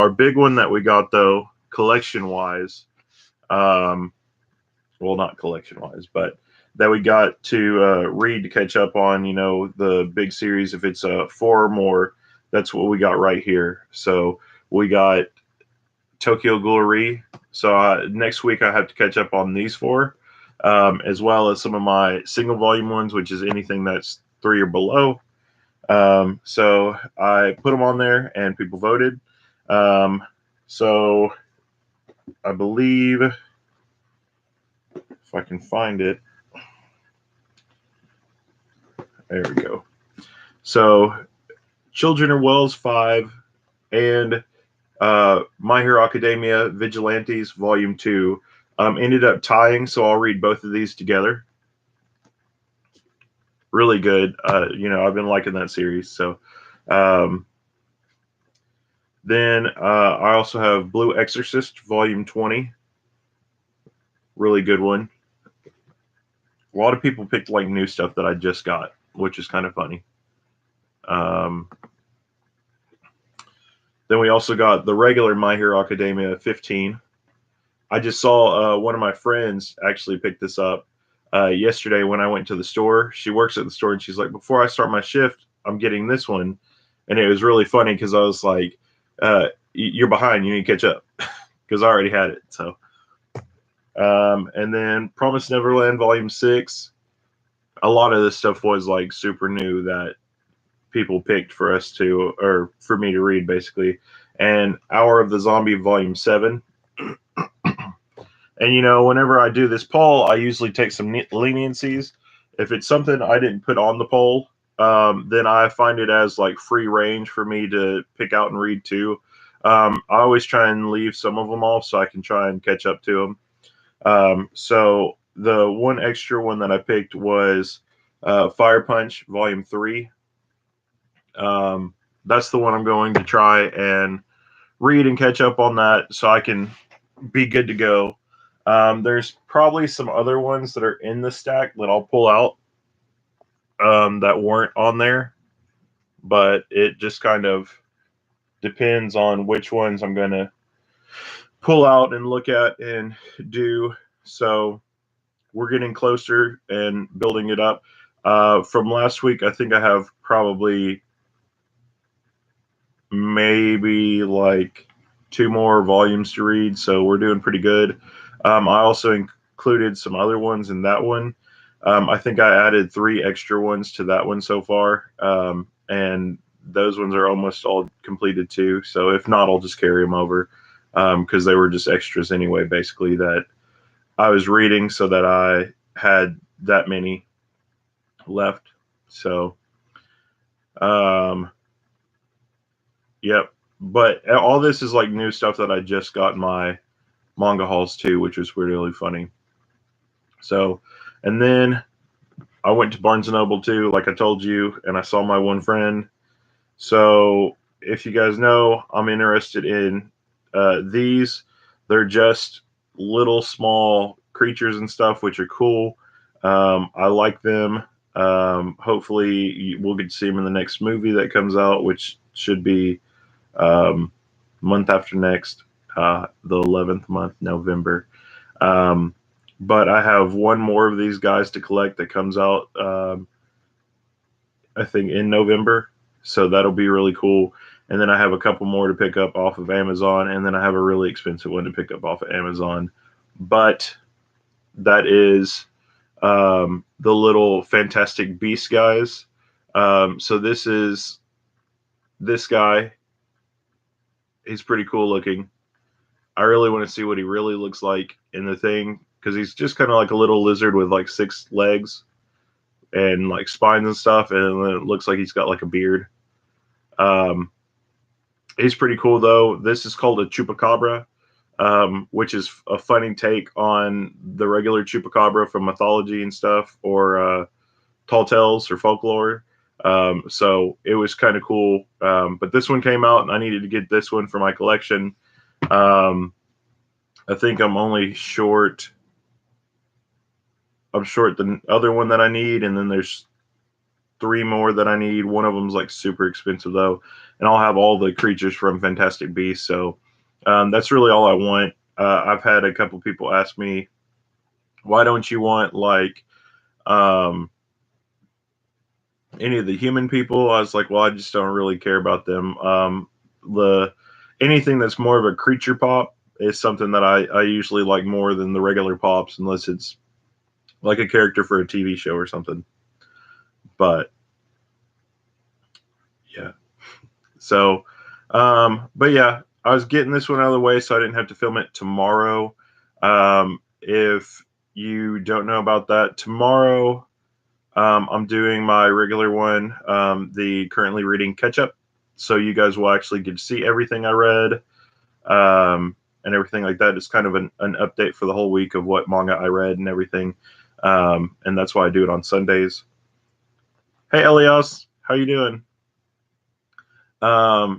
Our big one that we got though, collection wise, um, well, not collection wise, but that we got to read to catch up on, the big series. If it's four or more, that's what we got right here. So we got Tokyo Glory. So next week I have to catch up on these four, as well as some of my single volume ones, which is anything that's three or below. So I put them on there and people voted. So I believe, if I can find it, there we go. So Children of Wells 5 and My Hero Academia Vigilantes Volume 2 ended up tying, so I'll read both of these together. Really good. I've been liking that series. So then I also have Blue Exorcist Volume 20. Really good one. A lot of people picked like new stuff that I just got, which is kind of funny. Then we also got the regular My Hero Academia 15. I just saw one of my friends actually pick this up yesterday when I went to the store. She works at the store and she's like, before I start my shift, I'm getting this one. And it was really funny because I was like, you're behind. You need to catch up because I already had it. So, and then Promised Neverland Volume 6. A lot of this stuff was like super new that people picked for us to, or for me to read basically. And Hour of the Zombie Volume 7. And whenever I do this poll, I usually take some leniencies. If it's something I didn't put on the poll, then I find it as like free range for me to pick out and read too. I always try and leave some of them off so I can try and catch up to them. So the one extra one that I picked was Fire Punch Volume 3. That's the one I'm going to try and read and catch up on that so I can be good to go. There's probably some other ones that are in the stack that I'll pull out that weren't on there, but it just kind of depends on which ones I'm going to pull out and look at and do. So we're getting closer and building it up. From last week, I think I have probably maybe like 2 more volumes to read, so we're doing pretty good. I also included some other ones in that one. I think I added 3 extra ones to that one so far, and those ones are almost all completed too. So if not, I'll just carry them over because they were just extras anyway, basically, that I was reading so that I had that many left. So, yep. But all this is like new stuff that I just got in my manga hauls too, which was really funny. So, and then I went to Barnes and Noble too, like I told you, and I saw my one friend. So, if you guys know, I'm interested in these. They're just little small creatures and stuff, which are cool. I like them. Hopefully, we'll get to see them in the next movie that comes out, which should be month after next, the 11th month, November. But I have one more of these guys to collect that comes out, I think, in November. So that'll be really cool. And then I have a couple more to pick up off of Amazon. And then I have a really expensive one to pick up off of Amazon. But that is the little Fantastic Beast guys. So this guy. He's pretty cool looking. I really want to see what he really looks like in the thing because he's just kind of like a little lizard with like 6 legs and like spines and stuff, and it looks like he's got like a beard. He's pretty cool though. This is called a chupacabra, which is a funny take on the regular chupacabra from mythology and stuff, or tall tales or folklore. So it was kind of cool. But this one came out, and I needed to get this one for my collection. I think I'm short the other one that I need, and then there's 3 more that I need. One of them's like super expensive though, and I'll have all the creatures from Fantastic Beasts. So that's really all I want. I've had a couple people ask me, why don't you want like um, any of the human people? I was like, well, I just don't really care about them. The anything that's more of a creature pop is something that I usually like more than the regular pops, unless it's like a character for a TV show or something. But yeah, so but yeah, I was getting this one out of the way so I didn't have to film it tomorrow. If you don't know about that, tomorrow I'm doing my regular one, the currently reading catch up. So you guys will actually get to see everything I read and everything like that. It's kind of an update for the whole week of what manga I read and everything. And that's why I do it on Sundays. Hey, Elias, how you doing?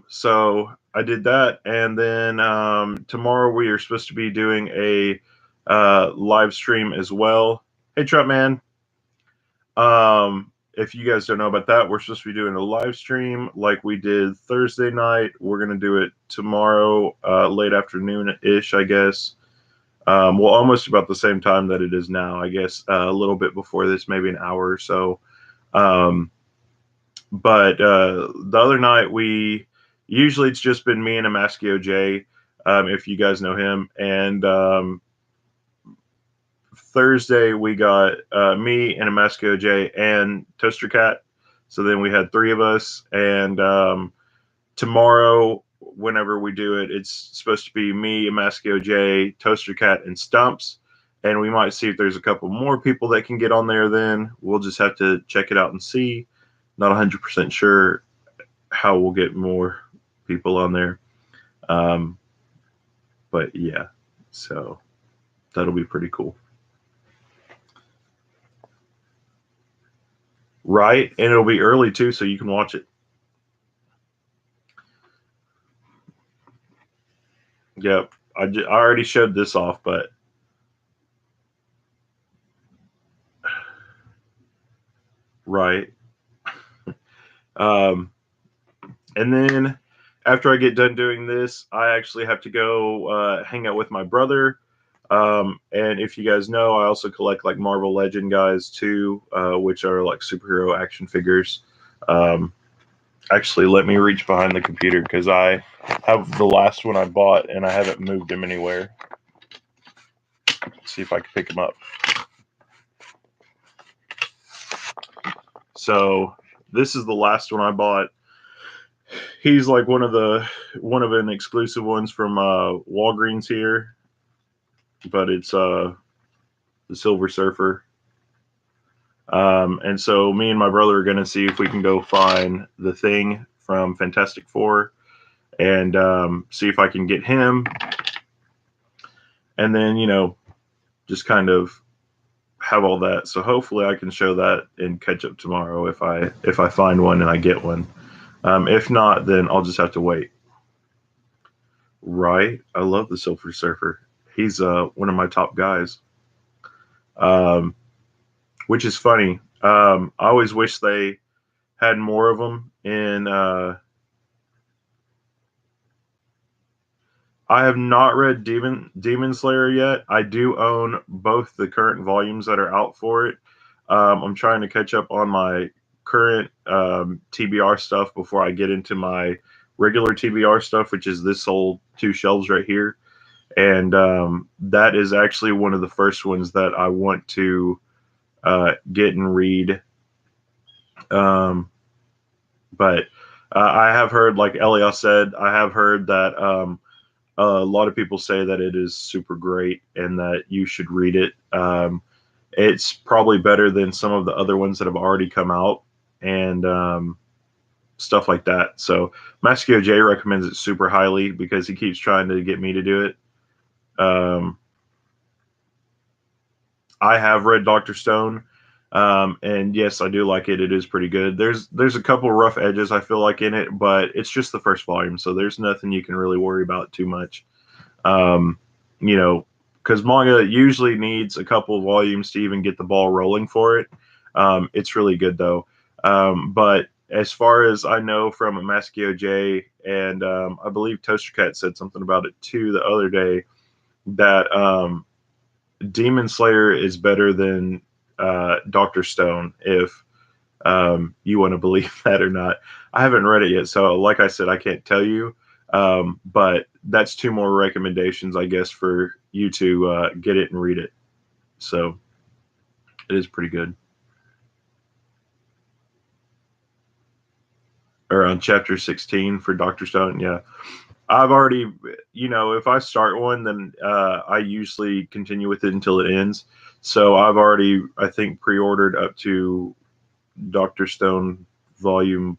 So I did that, and then tomorrow we are supposed to be doing a live stream as well. Hey, Trap Man. If you guys don't know about that, we're supposed to be doing a live stream like we did Thursday night. We're gonna do it tomorrow, late afternoon ish, I guess. Well, almost about the same time that it is now, I guess. A little bit before this, maybe an hour or so. But the other night, we usually it's just been me and Amaskio J, if you guys know him. And Thursday, we got me and Amaskio J and Toaster Cat. So then we had 3 of us. And tomorrow, whenever we do it, it's supposed to be me, Amaskio J, Toaster Cat, and Stumps. And we might see if there's a couple more people that can get on there then. We'll just have to check it out and see. Not 100% sure how we'll get more people on there. But yeah, so that'll be pretty cool. Right, and it'll be early too, so you can watch it. Yep, I already showed this off, but right. Um, and then after I get done doing this, I actually have to go hang out with my brother. And if you guys know, I also collect like Marvel Legend guys too, which are like superhero action figures. Actually, let me reach behind the computer because I have the last one I bought and I haven't moved him anywhere. Let's see if I can pick him up. So this is the last one I bought. He's like one of an exclusive ones from Walgreens here, but it's the Silver Surfer. And so me and my brother are going to see if we can go find the Thing from Fantastic Four and see if I can get him. And then, just kind of have all that. So hopefully I can show that in catch up tomorrow if I find one and I get one. If not, then I'll just have to wait. Right. I love the Silver Surfer. He's one of my top guys. Which is funny. I always wish they had more of them in. I have not read Demon Slayer yet. I do own both the current volumes that are out for it. I'm trying to catch up on my current TBR stuff before I get into my regular TBR stuff, which is this whole 2 shelves right here. And that is actually one of the first ones that I want to get and read. But I have heard, like Elias said, I have heard that a lot of people say that it is super great and that you should read it. It's probably better than some of the other ones that have already come out and stuff like that. So Maschio J recommends it super highly because he keeps trying to get me to do it. I have read Dr. Stone. And yes, I do like it. It is pretty good. There's a couple rough edges I feel like in it, but it's just the first volume, so there's nothing you can really worry about too much. Because manga usually needs a couple volumes to even get the ball rolling for it. It's really good though. But as far as I know from Maskio J, and I believe Toaster Cat said something about it too the other day, that Demon Slayer is better than Dr. Stone, if you want to believe that or not. I haven't read it yet, so like I said, I can't tell you. But that's two more recommendations, I guess, for you to get it and read it. So it is pretty good. Or on chapter 16 for Dr. Stone, yeah. I've already, if I start one, then I usually continue with it until it ends. So I've already, I think, pre-ordered up to Dr. Stone Volume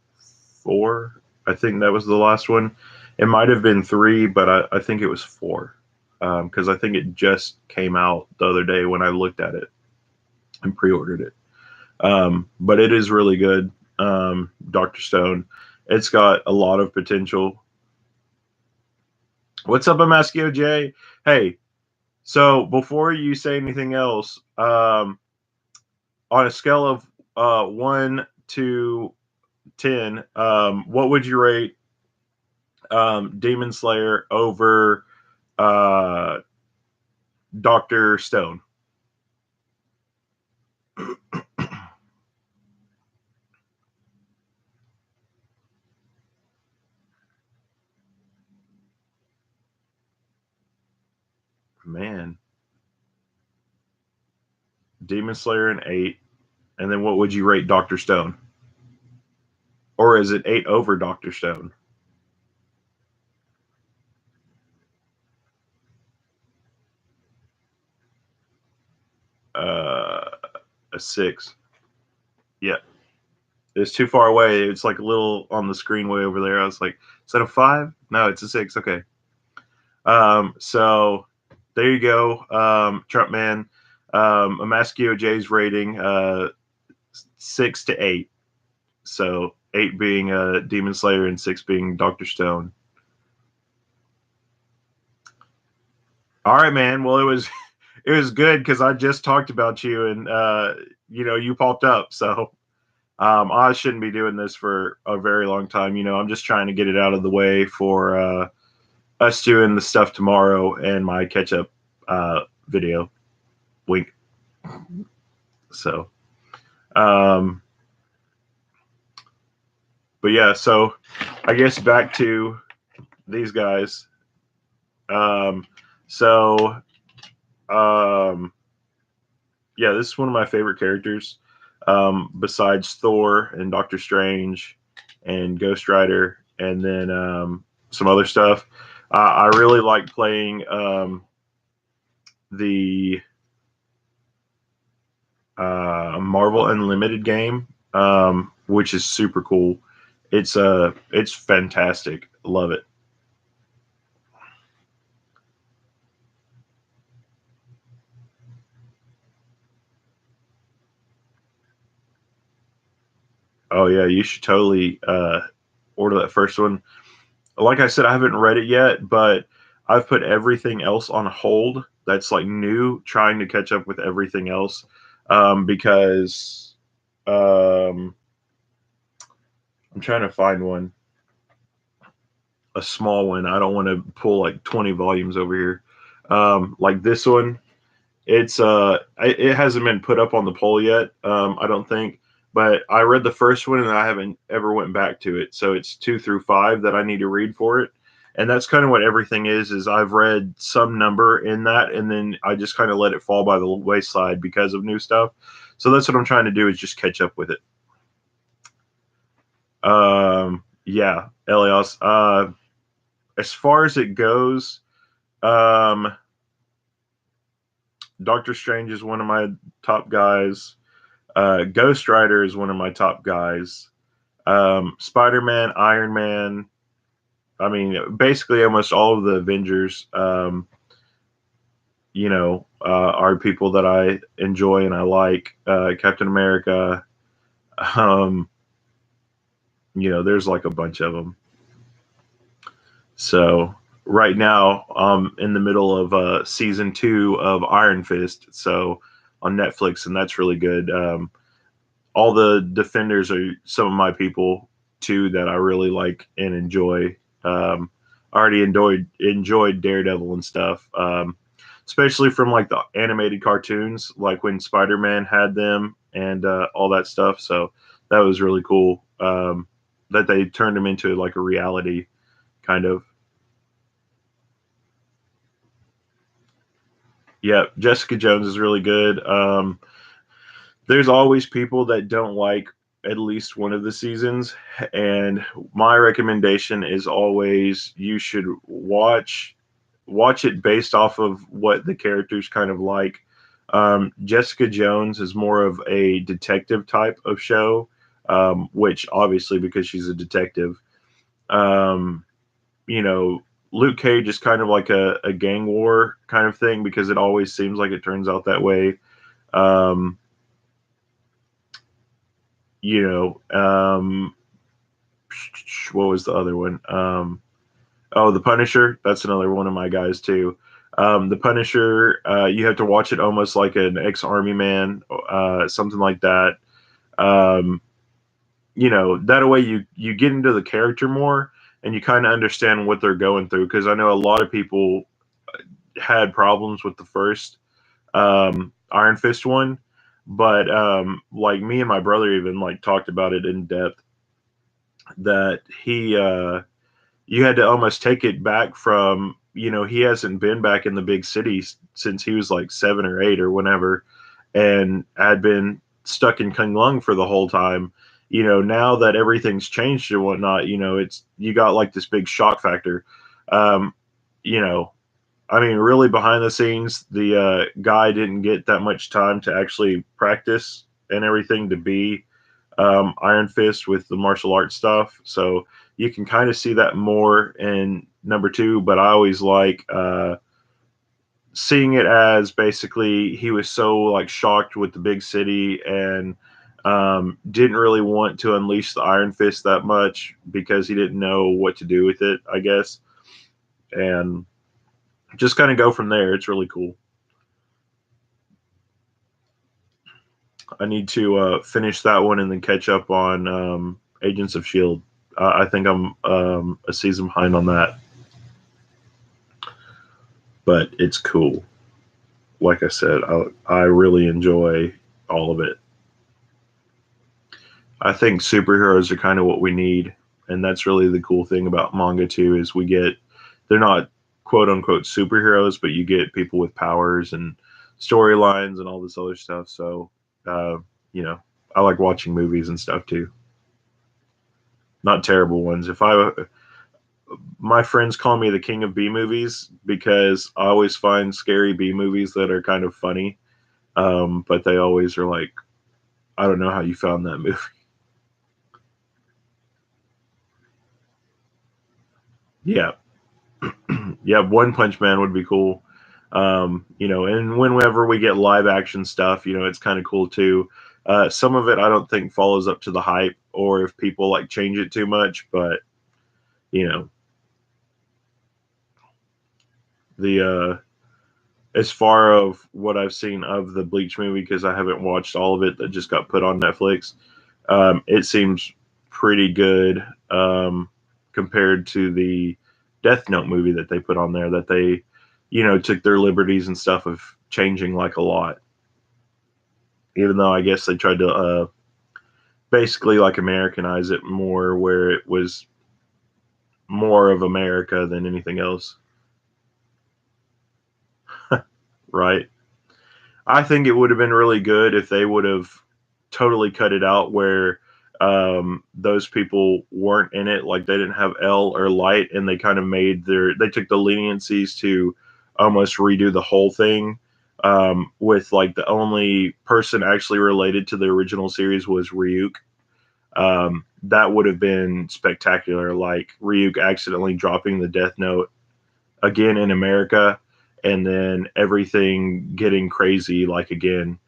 4. I think that was the last one. It might have been 3, but I think it was 4. Because I think it just came out the other day when I looked at it and pre-ordered it. But it is really good, Dr. Stone. It's got a lot of potential. What's up, Amaskio J? Hey, so before you say anything else, on a scale of 1 to 10, what would you rate Demon Slayer over Dr. Stone? Man, Demon Slayer an 8, and then what would you rate Dr. Stone? Or is it 8 over Dr. Stone? Uh, a 6. Yeah, it's too far away. It's like a little on the screen way over there. I was like, is that a 5? No, it's a 6. Okay. So there you go, Trump man. Amaskio J's rating 6 to 8. So 8 being Demon Slayer and 6 being Dr. Stone. All right, man. Well, it was it was good because I just talked about you and you popped up. So I shouldn't be doing this for a very long time. I'm just trying to get it out of the way for us doing the stuff tomorrow and my catch up video. Wink. So, but yeah, so I guess back to these guys. So, yeah, this is one of my favorite characters, besides Thor and Doctor Strange and Ghost Rider, and then some other stuff. I really like playing the Marvel Unlimited game, which is super cool. It's fantastic. Love it. Oh yeah, you should totally order that first one. Like I said, I haven't read it yet, but I've put everything else on hold. That's like new, trying to catch up with everything else, because um, I'm trying to find one, a small one. I don't want to pull like 20 volumes over here. Like this one, it hasn't been put up on the poll yet. I don't think, but I read the first one and I haven't ever went back to it. So it's 2 through 5 that I need to read for it. And that's kind of what everything is I've read some number in that and then I just kind of let it fall by the wayside because of new stuff. So that's what I'm trying to do, is just catch up with it. Yeah, Elias. As far as it goes, Doctor Strange is one of my top guys. Ghost Rider is one of my top guys. Spider-Man, Iron Man. I mean, basically almost all of the Avengers, are people that I enjoy and I like. Captain America. There's like a bunch of them. So right now, I'm in the middle of season 2 of Iron Fist, so on Netflix, and that's really good. all the defenders are some of my people too that I really like and enjoy. I already enjoyed Daredevil and stuff, especially from like the animated cartoons, like when Spider-Man had them and all that stuff. So that was really cool that they turned him into like a reality kind of. Yeah, Jessica Jones is really good. There's always people that don't like at least one of the seasons, and my recommendation is always you should watch it based off of what the characters kind of like. Jessica Jones is more of a detective type of show, which obviously because she's a detective. Um, you know, Luke Cage is kind of like a gang war kind of thing because it always seems like it turns out that way. Um, you know, what was the other one? Oh, The Punisher. That's another one of my guys too. The Punisher, you have to watch it almost like an ex-army man, something like that. Um, that way you get into the character more and you kind of understand what they're going through. Because I know a lot of people had problems with the first Iron Fist one, but like me and my brother even like talked about it in depth that he you had to almost take it back from he hasn't been back in the big cities since he was like 7 or 8 or whenever, and had been stuck in Kunlun for the whole time. Now that everything's changed and whatnot, it's you got like this big shock factor. Um, you know, I mean, really behind the scenes, the guy didn't get that much time to actually practice and everything to be Iron Fist with the martial arts stuff. So you can kind of see that more in number two. But I always like seeing it as basically he was so like shocked with the big city and didn't really want to unleash the Iron Fist that much because he didn't know what to do with it, I guess. And just kind of go from there. It's really cool. I need to finish that one and then catch up on Agents of Shield. I think I'm a season behind on that, but it's cool. Like I said, I really enjoy all of it. I think superheroes are kind of what we need, and that's really the cool thing about manga too. Is they're not quote unquote superheroes, but you get people with powers and storylines and all this other stuff. So, uh, you know, I like watching movies and stuff too. Not terrible ones. If I My friends call me the king of B movies because I always find scary B movies that are kind of funny, but they always are like, I don't know how you found that movie. Yeah, yeah. One Punch Man would be cool. And whenever we get live action stuff, it's kind of cool too. Some of it I don't think follows up to the hype, or if people like change it too much, but you know the as far of what I've seen of the Bleach movie, because I haven't watched all of it that just got put on Netflix, it seems pretty good compared to the Death Note movie that they put on there. That they, took their liberties and stuff of changing like a lot. Even though I guess they tried to basically like Americanize it more, where it was more of America than anything else, right? I think it would have been really good if they would have totally cut it out where those people weren't in it. Like they didn't have L or Light, and they kind of they took the leniencies to almost redo the whole thing. With like the only person actually related to the original series was Ryuk. That would have been spectacular. Like Ryuk accidentally dropping the Death Note again in America, and then everything getting crazy like again.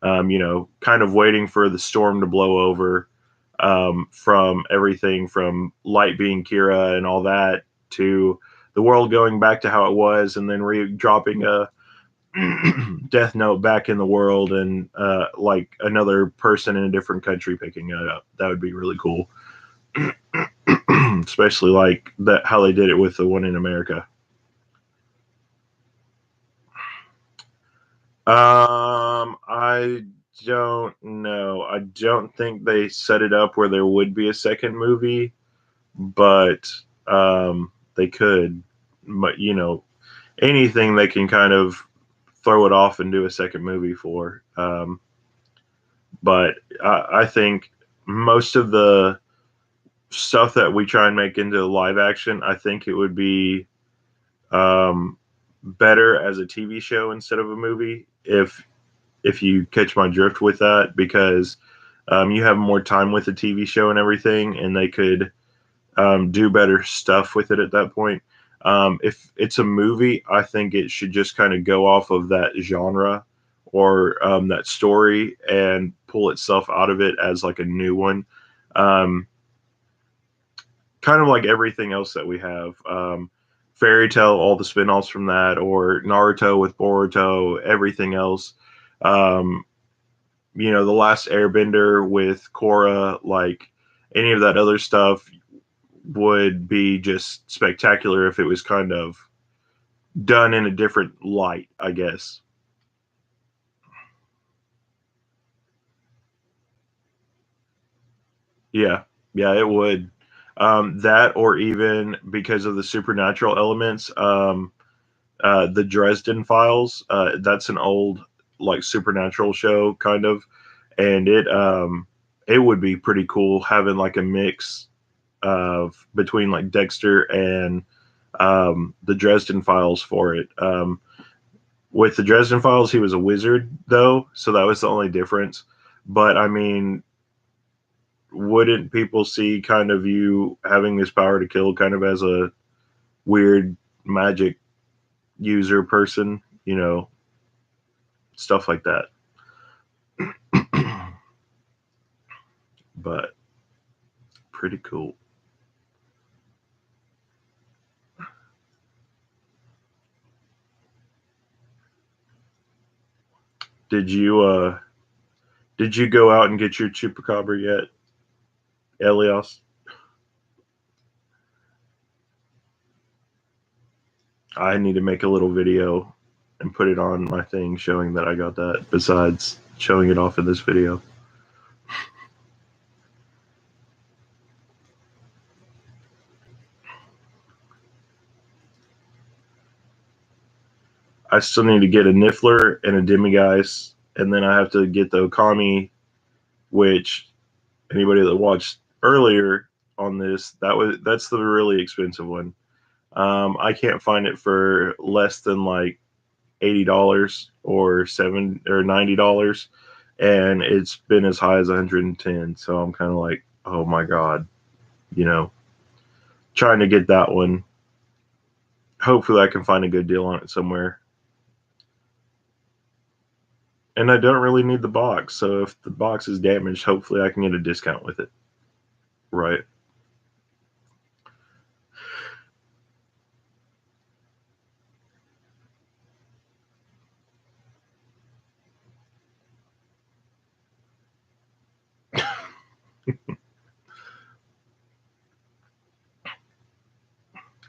Kind of waiting for the storm to blow over from everything from Light being Kira and all that to the world going back to how it was, and then dropping Death Note back in the world and like another person in a different country picking it up. That would be really cool. Especially like that how they did it with the one in America. I don't know. I don't think they set it up where there would be a second movie, but they could. But you know, anything they can kind of throw it off and do a second movie for. But I think most of the stuff that we try and make into live action, I think it would be um, better as a TV show instead of a movie. If you catch my drift with that, because you have more time with the TV show and everything, and they could do better stuff with it at that point. If it's a movie, I think it should just kind of go off of that genre or that story and pull itself out of it as like a new one. Um, Kind of like everything else that we have. Fairy Tale, all the spin-offs from that, or Naruto with Boruto, everything else. Um, the Last Airbender with Korra, like any of that other stuff would be just spectacular if it was kind of done in a different light, I guess. Yeah, yeah, it would. That or even because of the supernatural elements, the Dresden Files. That's an old like supernatural show, kind of, and it would be pretty cool having like a mix of between like Dexter and the Dresden Files for it. With the Dresden Files, he was a wizard though, so that was the only difference. But I mean, wouldn't people see kind of you having this power to kill kind of as a weird magic user person? Stuff like that. But pretty cool. Did you go out and get your chupacabra yet, Elias? I need to make a little video and put it on my thing showing that I got that, besides showing it off in this video. I still need to get a Niffler and a Demigeist, and then I have to get the Okami, which anybody that watched earlier on this, that's the really expensive one. I can't find it for less than like $80 or $90, and it's been as high as 110. So I'm kind of like, oh my god, you know, trying to get that one. Hopefully, I can find a good deal on it somewhere. And I don't really need the box, so if the box is damaged, hopefully I can get a discount with it. Right.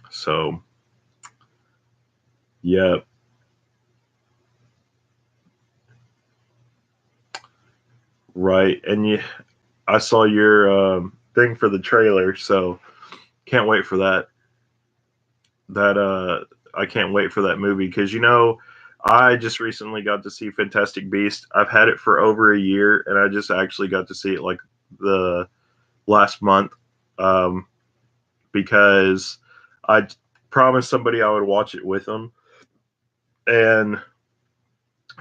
So, yeah, right. And I saw your thing for the trailer, so can't wait for that. I can't wait for that movie because I just recently got to see Fantastic Beast. I've had it for over a year, and I just actually got to see it like the last month, um, because I promised somebody I would watch it with them, and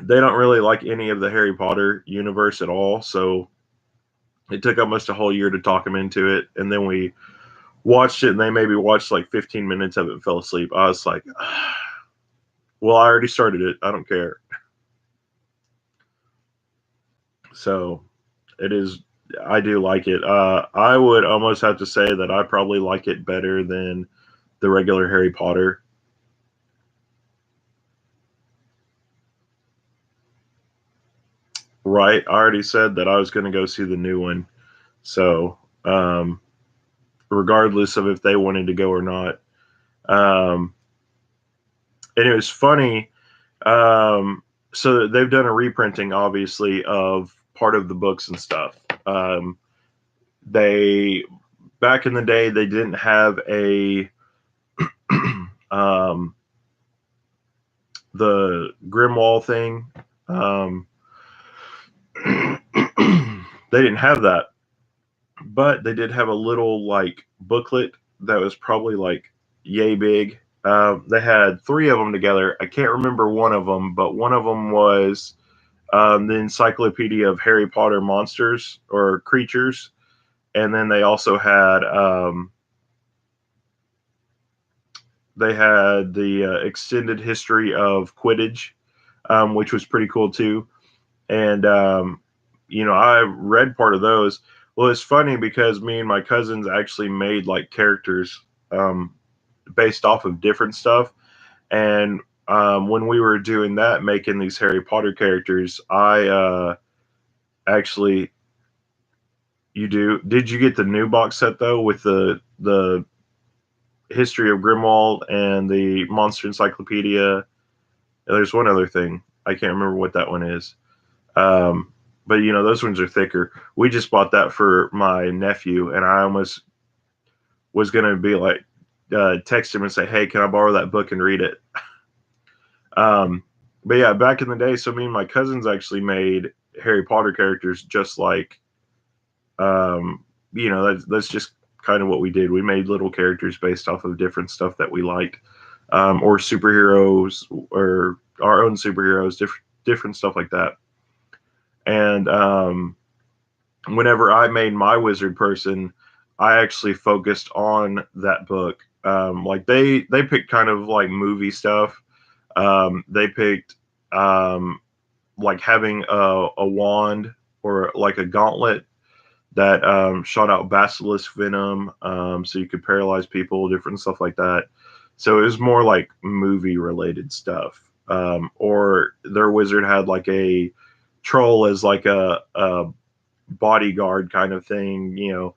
they don't really like any of the Harry Potter universe at all. So it took almost a whole year to talk them into it, and then we watched it, and they maybe watched like 15 minutes of it and fell asleep. I was like, well, I already started it. I don't care. So it is. I do like it. I would almost have to say that I probably like it better than the regular Harry Potter. Right. I already said that I was going to go see the new one. So, regardless of if they wanted to go or not. Um, and it was funny. So they've done a reprinting, obviously, of part of the books and stuff. They back in the day they didn't have a um, the Grimwall thing. Um, they didn't have that, but they did have a little like booklet that was probably like yay big. They had three of them together. I can't remember one of them, but one of them was the Encyclopedia of Harry Potter monsters or creatures, and then they had the extended history of Quidditch, which was pretty cool too. And I read part of those. Well, it's funny because me and my cousins actually made like characters um, based off of different stuff. And when we were doing that, making these Harry Potter characters, I actually, you do. Did you get the new box set though with the history of Grimwald and the Monster Encyclopedia? There's one other thing. I can't remember what that one is. But those ones are thicker. We just bought that for my nephew, and I almost was gonna be like, text him and say, "Hey, can I borrow that book and read it?" um, but yeah, back in the day, so me and my cousins actually made Harry Potter characters, just like, that's just kind of what we did. We made little characters based off of different stuff that we liked, or superheroes, or our own superheroes, different stuff like that. And whenever I made my wizard person, I actually focused on that book. Like they picked kind of like movie stuff. They picked like having a wand or like a gauntlet that shot out basilisk venom, so you could paralyze people, different stuff like that. So it was more like movie related stuff. Or their wizard had like a troll as like a bodyguard kind of thing.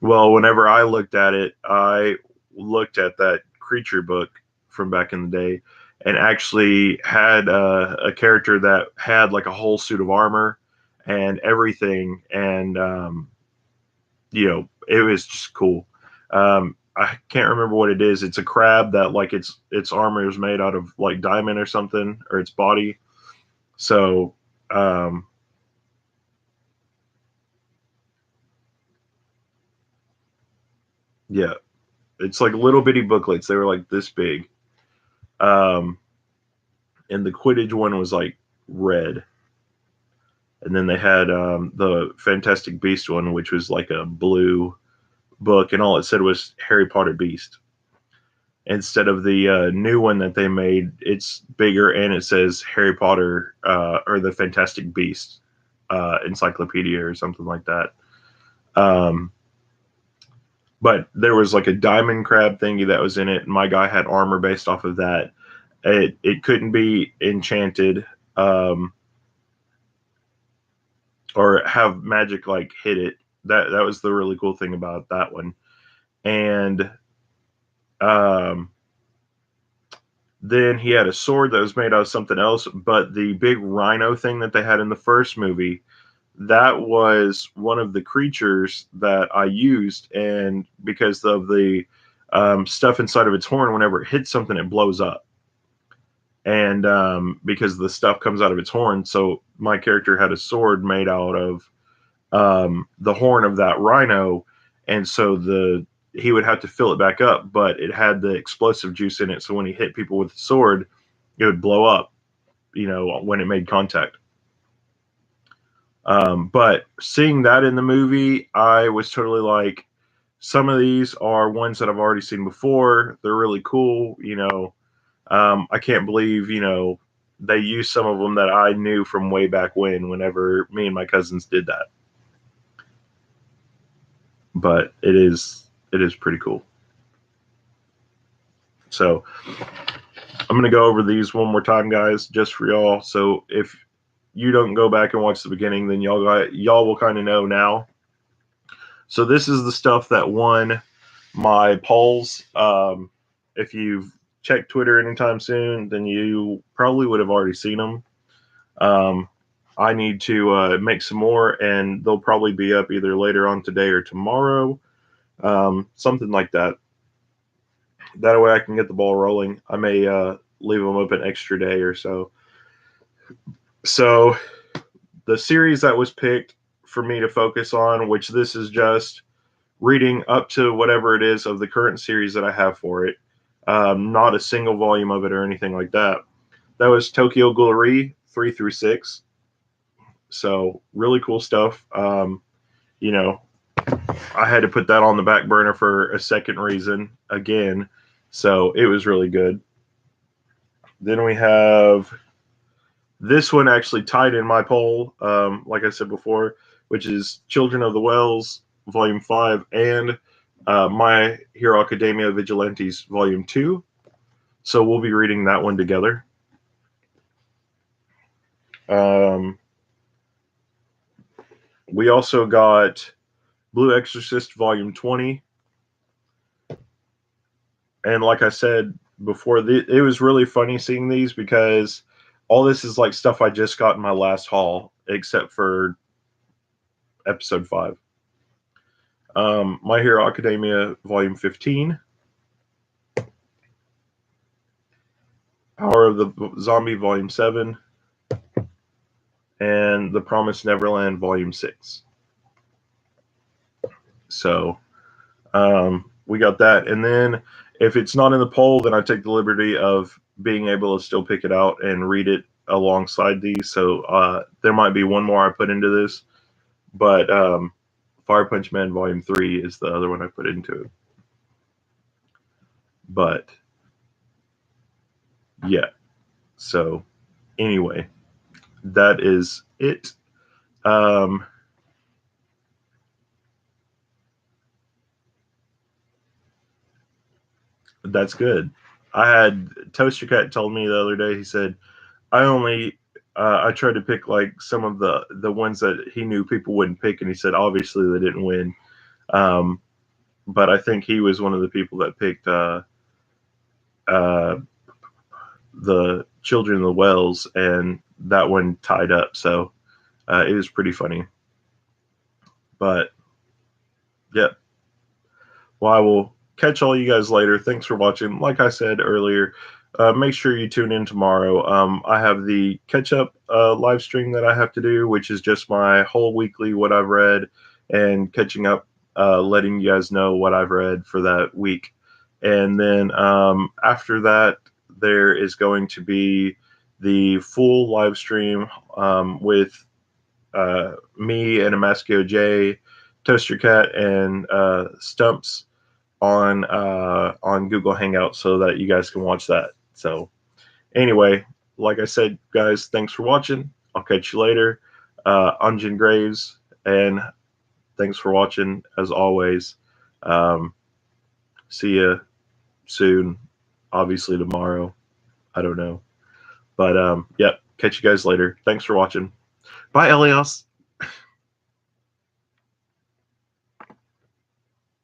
Well, whenever I looked at it, I looked at that creature book from back in the day, and actually had a character that had like a whole suit of armor and everything, and it was just cool. I can't remember what it is. It's a crab that like its armor is made out of like diamond or something, or its body. So yeah, it's like little bitty booklets. They were like this big. Um, and the Quidditch one was like red. And then they had the Fantastic Beast one, which was like a blue book, and all it said was Harry Potter Beast. Instead of the new one that they made, it's bigger and it says Harry Potter or the Fantastic Beast Encyclopedia or something like that. Um, but there was like a diamond crab thingy that was in it, and my guy had armor based off of that. It couldn't be enchanted, or have magic like hit it. That was the really cool thing about that one. And um, then he had a sword that was made out of something else. But the big rhino thing that they had in the first movie, that was one of the creatures that I used. And because of the stuff inside of its horn, whenever it hits something, it blows up. And because the stuff comes out of its horn, so my character had a sword made out of the horn of that rhino, and so he would have to fill it back up, but it had the explosive juice in it, so when he hit people with the sword, it would blow up, when it made contact. But seeing that in the movie, I was totally like, some of these are ones that I've already seen before. They're really cool. I can't believe, they used some of them that I knew from way back whenever me and my cousins did that. But it is pretty cool. So I'm going to go over these one more time, guys, just for y'all. So if you don't go back and watch the beginning, then y'all will kind of know now. So this is the stuff that won my polls. If you've checked Twitter anytime soon, then you probably would have already seen them. I need to make some more, and they'll probably be up either later on today or tomorrow, something like that. That way I can get the ball rolling. I may leave them up an extra day or so. So the series that was picked for me to focus on, which this is just reading up to whatever it is of the current series that I have for it, not a single volume of it or anything like that. That was Tokyo Ghoulery 3 through 6. So really cool stuff. You know, I had to put that on the back burner for a second reason again. So it was really good. Then we have this one actually tied in my poll, like I said before, which is Children of the Wells, Volume 5, and My Hero Academia Vigilantes, Volume 2. So we'll be reading that one together. We also got Blue Exorcist, Volume 20. And like I said before, it was really funny seeing these because all this is like stuff I just got in my last haul, except for episode 5. My Hero Academia, Volume 15. Power of the Zombie, Volume 7. And The Promised Neverland, Volume 6. So we got that. And then if it's not in the poll, then I take the liberty of being able to still pick it out and read it alongside these. So there might be one more I put into this. But Fire Punch Man Volume 3 is the other one I put into it. But yeah. So anyway, that is it. That's good. I had Toaster Cat told me the other day, he said, I tried to pick like some of the ones that he knew people wouldn't pick, and he said obviously they didn't win. But I think he was one of the people that picked the Children of the Wells, and that one tied up. So it was pretty funny. But yeah. Well, I will catch all you guys later. Thanks for watching. Like I said earlier, make sure you tune in tomorrow. I have the catch-up live stream that I have to do, which is just my whole weekly what I've read and catching up, letting you guys know what I've read for that week. And then after that, there is going to be the full live stream with me and Amasco J, Toaster Cat, and Stumps on Google Hangouts so that you guys can watch that. So anyway, like I said, guys, thanks for watching. I'll catch you later. Unjin Graves, and thanks for watching as always. See you soon. Obviously tomorrow. I don't know. But yep, catch you guys later. Thanks for watching. Bye, Elias.